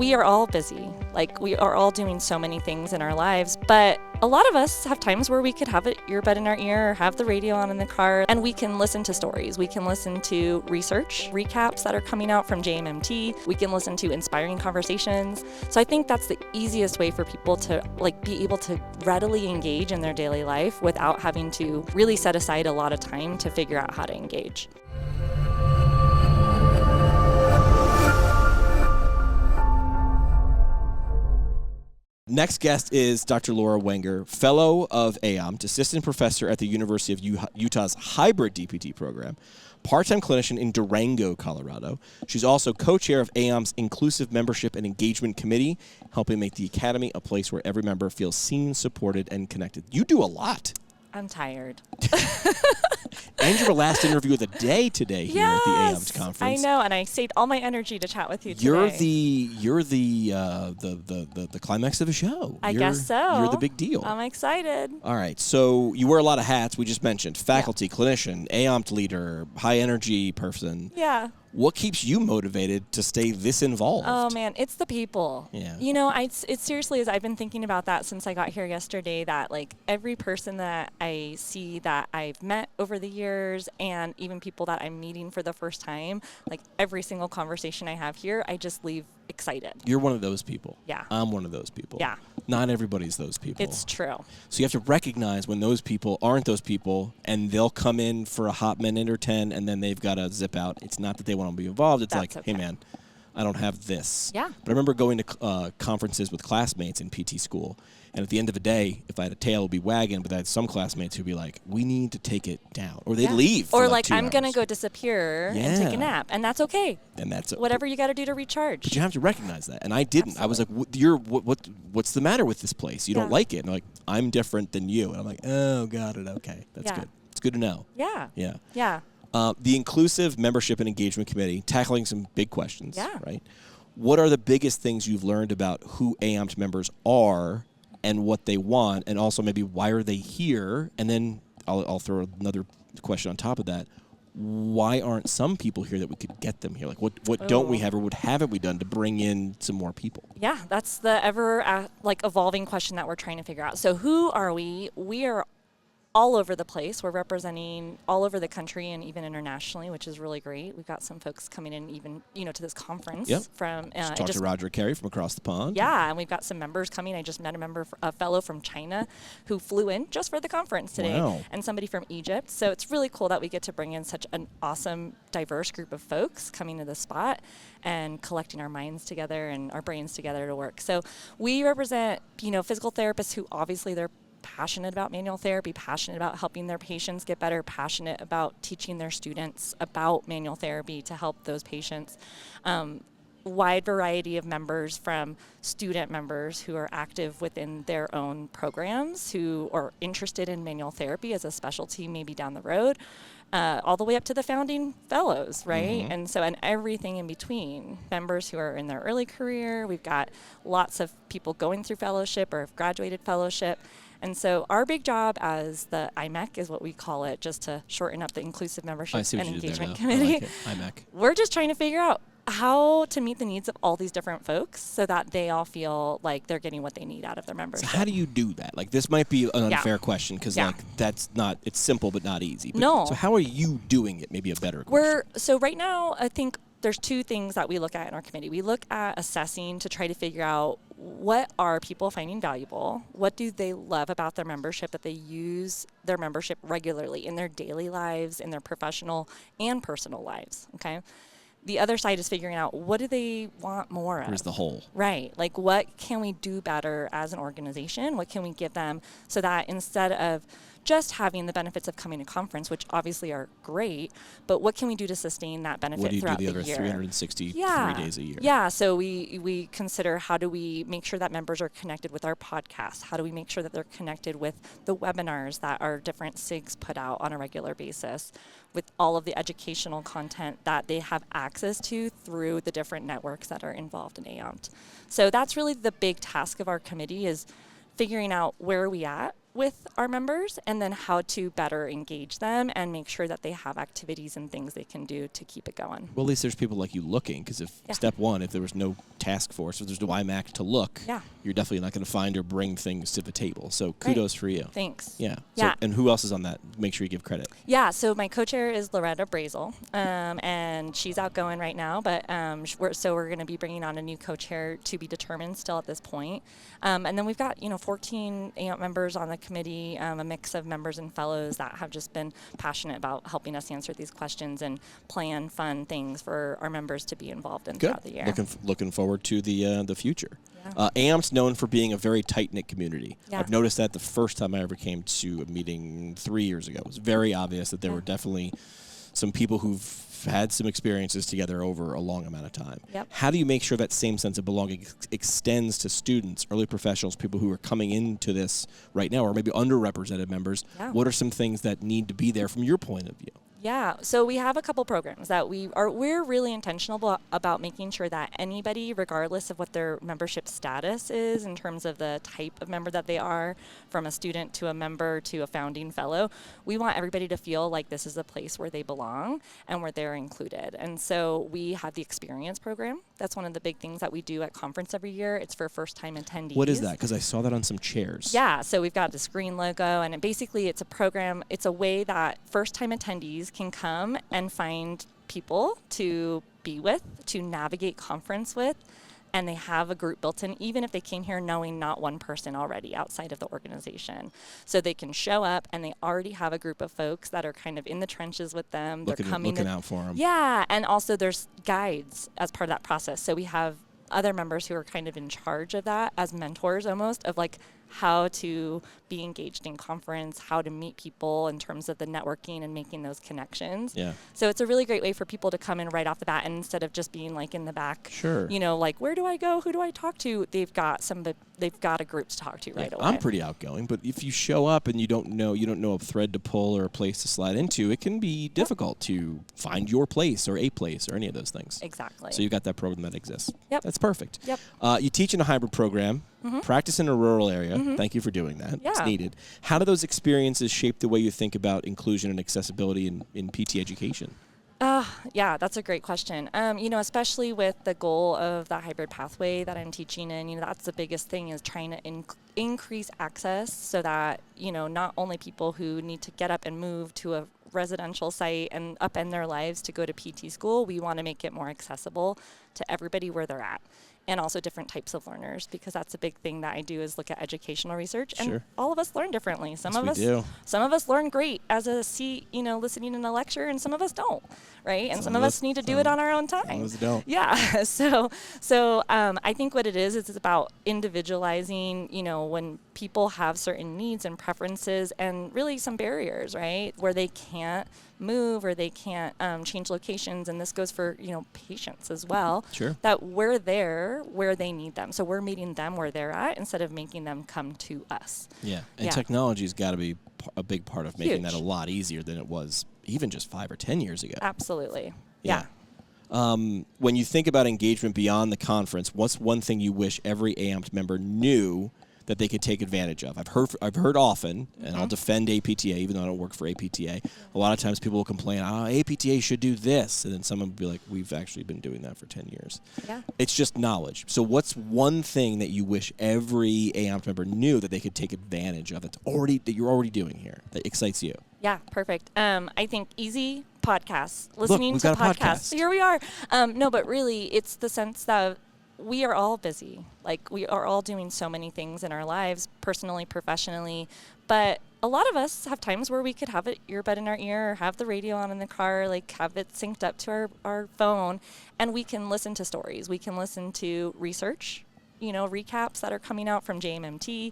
we are all busy. Like, we are all doing so many things in our lives, but a lot of us have times where we could have an earbud in our ear or have the radio on in the car, and we can listen to stories. We can listen to research recaps that are coming out from JMMT. We can listen to inspiring conversations. So I think that's the easiest way for people to be able to readily engage in their daily life without having to really set aside a lot of time to figure out how to engage. Next guest is Dr. Laura Wenger, Fellow of AAOMPT, Assistant Professor at the University of Utah's Hybrid DPT program, part-time clinician in Durango, Colorado. She's also co-chair of AAOMPT's Inclusive Membership and Engagement Committee, helping make the Academy a place where every member feels seen, supported, and connected. You do a lot. I'm tired. And your last interview of the day today here at the AAOMPT conference. I know, and I saved all my energy to chat with you today. You're the climax of the show. I guess so. You're the big deal. I'm excited. All right, so you wear a lot of hats. We just mentioned faculty, clinician, AAOMPT leader, high energy person. Yeah. What keeps you motivated to stay this involved? Oh, man, it's the people. Yeah. You know, it seriously is. I've been thinking about that since I got here yesterday, that like every person that I see that I've met over the years, and even people that I'm meeting for the first time, like every single conversation I have here, I just leave excited. You're one of those people. Yeah. I'm one of those people. Yeah. Not everybody's those people. It's true. So you have to recognize when those people aren't those people, and they'll come in for a hot minute or 10, and then they've got to zip out. It's not that they want to be involved. It's That's like, okay. hey, man, I don't have this. Yeah. But I remember going to conferences with classmates in PT school, and at the end of the day, if I had a tail, it would be wagging, but I had some classmates who'd be like, we need to take it down. Or they'd leave. Or for like 2 I'm going to hours. go disappear and take a nap. And that's okay. And that's whatever you got to do to recharge. But you have to recognize that. And I didn't. Absolutely. I was like, what's the matter with this place? You don't like it. And they're like, I'm different than you. And I'm like, oh, got it. Okay. That's good. It's good to know. Yeah. Yeah. Yeah. The Inclusive Membership and Engagement Committee, tackling some big questions, Yeah. right? What are the biggest things you've learned about who AAOMPT members are and what they want, and also maybe why are they here? And then I'll throw another question on top of that. Why aren't some people here that we could get them here? Like, what don't we have, or what haven't we done to bring in some more people? Yeah, that's the ever evolving question that we're trying to figure out. So who are we? We are all over the place. We're representing all over the country and even internationally, which is really great. We've got some folks coming in even, to this conference from Talked to Roger Carey from across the pond. Yeah, and we've got some members coming. I just met a fellow from China who flew in just for the conference today. Wow. And somebody from Egypt. So it's really cool that we get to bring in such an awesome, diverse group of folks coming to the spot and collecting our minds together and our brains together to work. So we represent, physical therapists who obviously they're passionate about manual therapy, passionate about helping their patients get better, passionate about teaching their students about manual therapy to help those patients. Wide variety of members, from student members who are active within their own programs, who are interested in manual therapy as a specialty maybe down the road, all the way up to the founding fellows, right? Mm-hmm. And everything in between. Members who are in their early career, we've got lots of people going through fellowship or have graduated fellowship. And so our big job as the IMEC is what we call it, just to shorten up the Inclusive Membership and Engagement Committee. I like it. IMEC. We're just trying to figure out how to meet the needs of all these different folks so that they all feel like they're getting what they need out of their membership. So how do you do that? Like, this might be an unfair question because that's not, it's simple but not easy. But no. So how are you doing it? Maybe a better question. So right now, I think there's 2 things that we look at in our committee. We look at assessing to try to figure out what are people finding valuable, what do they love about their membership, that they use their membership regularly in their daily lives, in their professional and personal lives, okay? The other side is figuring out what do they want more of. Where's the hole? Right. Like, what can we do better as an organization? What can we give them so that instead of just having the benefits of coming to conference, which obviously are great, but what can we do to sustain that benefit throughout the year? What do you do the other 363 days a year? Yeah, so we consider how do we make sure that members are connected with our podcast? How do we make sure that they're connected with the webinars that our different SIGs put out on a regular basis, with all of the educational content that they have access to through the different networks that are involved in AAOMPT. So that's really the big task of our committee, is figuring out where are we at, with our members, and then how to better engage them and make sure that they have activities and things they can do to keep it going. Well, at least there's people like you looking, because if step one, if there was no task force, if there's no IMEC to look, you're definitely not going to find or bring things to the table. So kudos for you. Thanks. Yeah. Yeah. So, and who else is on that? Make sure you give credit. Yeah, so my co-chair is Loretta Brazel, and she's outgoing right now, but we're going to be bringing on a new co-chair to be determined still at this point. And then we've got 14 AMP members on the committee, a mix of members and fellows that have just been passionate about helping us answer these questions and plan fun things for our members to be involved in throughout the year. Looking forward to the future. AMP's known for being a very tight-knit community. I've noticed that the first time I ever came to a meeting 3 years ago. It was very obvious that there were definitely some people who've had some experiences together over a long amount of time. How do you make sure that same sense of belonging extends to students, early professionals, people who are coming into this right now, or maybe underrepresented members? What are some things that need to be there from your point of view? Yeah, so we have a couple programs that we're really intentional about making sure that anybody, regardless of what their membership status is in terms of the type of member that they are, from a student to a member to a founding fellow, we want everybody to feel like this is a place where they belong and where they're included. And so we have the experience program. That's one of the big things that we do at conference every year. It's for first-time attendees. What is that? Because I saw that on some chairs. Yeah, so we've got the screen logo, and basically it's a program, it's a way that first-time attendees can come and find people to be with, to navigate conference with, and they have a group built in, even if they came here knowing not one person already outside of the organization. So they can show up, and they already have a group of folks that are kind of in the trenches with them. They're looking out for them. Yeah, and also there's guides as part of that process. So we have other members who are kind of in charge of that as mentors almost, of like how to be engaged in conference, how to meet people in terms of the networking and making those connections. So it's a really great way for people to come in right off the bat, and instead of just being like in the back, like, where do I go? Who do I talk to? They've got a group to talk to right away. I'm pretty outgoing, but if you show up and you don't know a thread to pull or a place to slide into, it can be difficult to find your place or a place or any of those things. Exactly. So you've got that program that exists. That's perfect. Yep. You teach in a hybrid program, practice in a rural area. Thank you for doing that. It's needed. How do those experiences shape the way you think about inclusion and accessibility in PT education? Yeah, that's a great question. Especially with the goal of the hybrid pathway that I'm teaching in, that's the biggest thing, is trying to increase access so that, not only people who need to get up and move to a residential site and upend their lives to go to PT school, we want to make it more accessible to everybody where they're at. And also different types of learners, because that's a big thing that I do, is look at educational research. And all of us learn differently. Some of us learn great as a seat, listening in a lecture, and some of us don't, right? And some of us need to do it on our own time. Some of us don't. Yeah. So I think what it is it's about individualizing, when people have certain needs and preferences and really some barriers, right? Where they can't move or they can't change locations, and this goes for patients as well. That we're there where they need them, so we're meeting them where they're at instead of making them come to us. And technology's got to be a big part of making that a lot easier than it was even just 5 or 10 years ago. Absolutely. When you think about engagement beyond the conference, what's one thing you wish every AMP member knew that they could take advantage of? I've heard often, and I'll defend APTA even though I don't work for APTA. A lot of times people will complain, APTA should do this, and then someone will be like, we've actually been doing that for 10 years. It's just knowledge. So what's one thing that you wish every AMP member knew that they could take advantage of that you're already doing here that excites you? Yeah, perfect. I think easy podcasts, listening to podcasts. Here we are. No, but really it's the sense that we are all busy. Like, we are all doing so many things in our lives, personally, professionally, but a lot of us have times where we could have an earbud in our ear or have the radio on in the car, like have it synced up to our phone, and we can listen to stories. We can listen to research, recaps that are coming out from JMMT.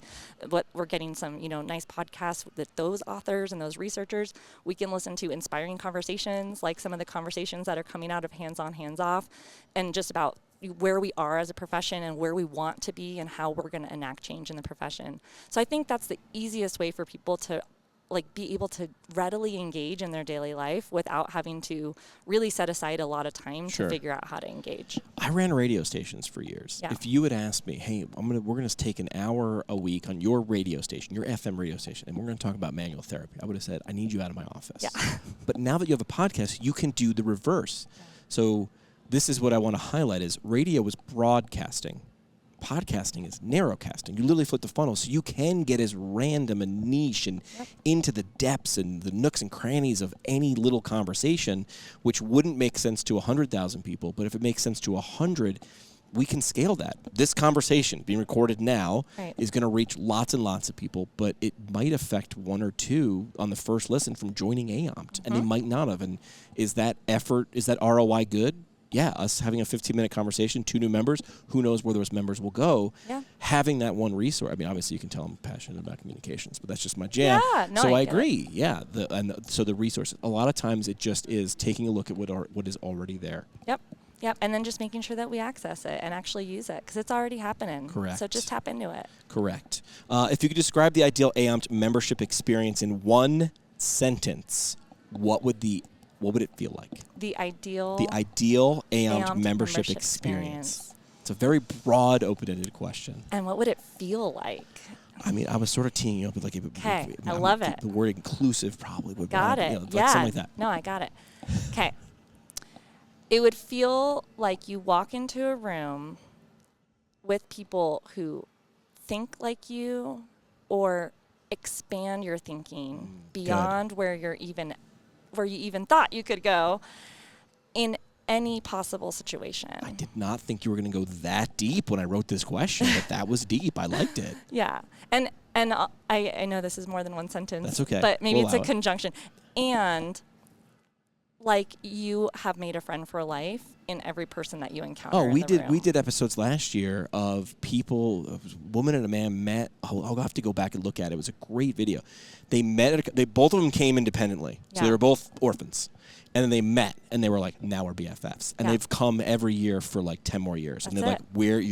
We're getting some, nice podcasts with those authors and those researchers. We can listen to inspiring conversations, like some of the conversations that are coming out of Hands On, Hands Off, and just about where we are as a profession and where we want to be and how we're going to enact change in the profession. So I think that's the easiest way for people to be able to readily engage in their daily life without having to really set aside a lot of time Sure. to figure out how to engage. I ran radio stations for years. Yeah. If you had asked me, hey, we're gonna take an hour a week on your radio station, your FM radio station, and we're gonna talk about manual therapy, I would have said, I need you out of my office. Yeah. But now that you have a podcast, you can do the reverse. Yeah. So this is what I want to highlight: is radio is broadcasting. Podcasting is narrowcasting. You literally flip the funnel, so you can get as random and niche and into the depths and the nooks and crannies of any little conversation, which wouldn't make sense to 100,000 people. But if it makes sense to 100, we can scale that. This conversation being recorded now is going to reach lots and lots of people, but it might affect one or two on the first listen from joining AAOMPT, and they might not have. And is that effort, is that ROI good? Yeah, us having a 15-minute conversation, 2 new members, who knows where those members will go. Yeah. Having that one resource. I mean, obviously you can tell I'm passionate about communications, but that's just my jam. Yeah, no, so I agree. Yeah, so the resources. A lot of times it just is taking a look at what is already there. Yep, and then just making sure that we access it and actually use it, because it's already happening. Correct. So just tap into it. Correct. If you could describe the ideal AAOMPT membership experience in one sentence, what would it feel like? The ideal AAOMPT membership experience. It's a very broad, open-ended question. And what would it feel like? I mean, I was sort of teeing you up with Okay, I love it. The word inclusive probably would. Got it. Like something like that. No, I got it. Okay. It would feel like you walk into a room with people who think like you or expand your thinking beyond where you even thought you could go in any possible situation. I did not think you were going to go that deep when I wrote this question, but that was deep. I liked it. Yeah. And I know this is more than one sentence. That's okay. But maybe it's a conjunction. And like you have made a friend for life in every person that you encounter. Oh, we did. We did episodes last year of people, a woman and a man met. I'll have to go back and look at it. It was a great video. They met. Both of them came independently, so they were both orphans, and then they met, and they were like, now we're BFFs, and they've come every year for like 10 more years, and they're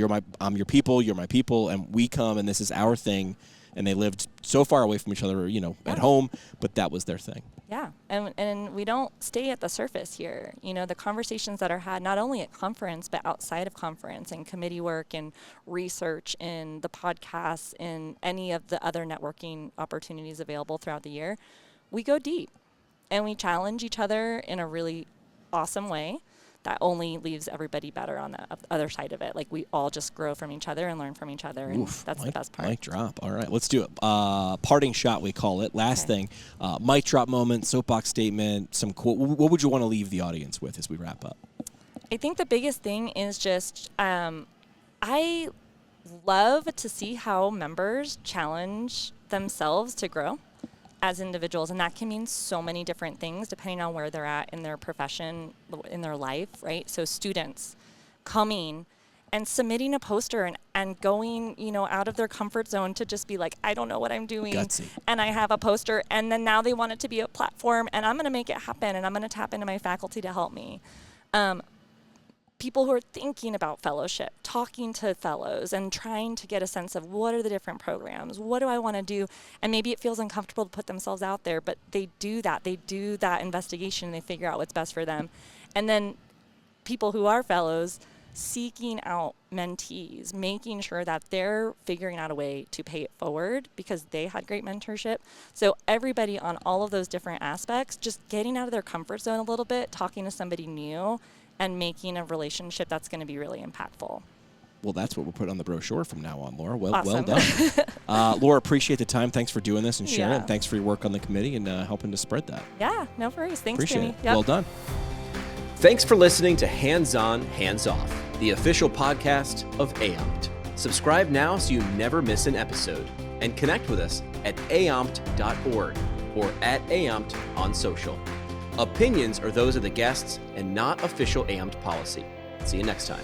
like, I'm your people, you're my people, and we come, and this is our thing. And they lived so far away from each other, at home, but that was their thing. Yeah, and we don't stay at the surface here. The conversations that are had not only at conference, but outside of conference, and committee work, and research, and the podcasts, and any of the other networking opportunities available throughout the year, we go deep, and we challenge each other in a really awesome way that only leaves everybody better on the other side of it. Like, we all just grow from each other and learn from each other, and that's the best part. Mic drop. All right, let's do it. Parting shot, we call it. Last thing, mic drop moment, soapbox statement, some quote. What would you want to leave the audience with as we wrap up? I think the biggest thing is just I love to see how members challenge themselves to grow as individuals, and that can mean so many different things depending on where they're at in their profession, in their life, right? So students coming and submitting a poster and going, out of their comfort zone to just be like, I don't know what I'm doing. Gutsy. And I have a poster, and then now they want it to be a platform, and I'm going to make it happen, and I'm going to tap into my faculty to help me. People who are thinking about fellowship, talking to fellows, and trying to get a sense of what are the different programs, what do I want to do, and maybe it feels uncomfortable to put themselves out there, but they do that investigation, and they figure out what's best for them. And then people who are fellows seeking out mentees, making sure that they're figuring out a way to pay it forward because they had great mentorship. So everybody on all of those different aspects, just getting out of their comfort zone a little bit, talking to somebody new, and making a relationship that's going to be really impactful. Well, that's what we'll put on the brochure from now on, Laura. Well Awesome. Well done. Laura, appreciate the time. Thanks for doing this and sharing. And thanks for your work on the committee and helping to spread that. Yeah, no worries. Thanks, appreciate Jimmy. it. Yep. Well done. Thanks for listening to Hands On, Hands Off, the official podcast of AAOMPT. Subscribe now so you never miss an episode, and connect with us at aompt.org or at AAOMPT on social. Opinions are those of the guests and not official AAOMPT policy. See you next time.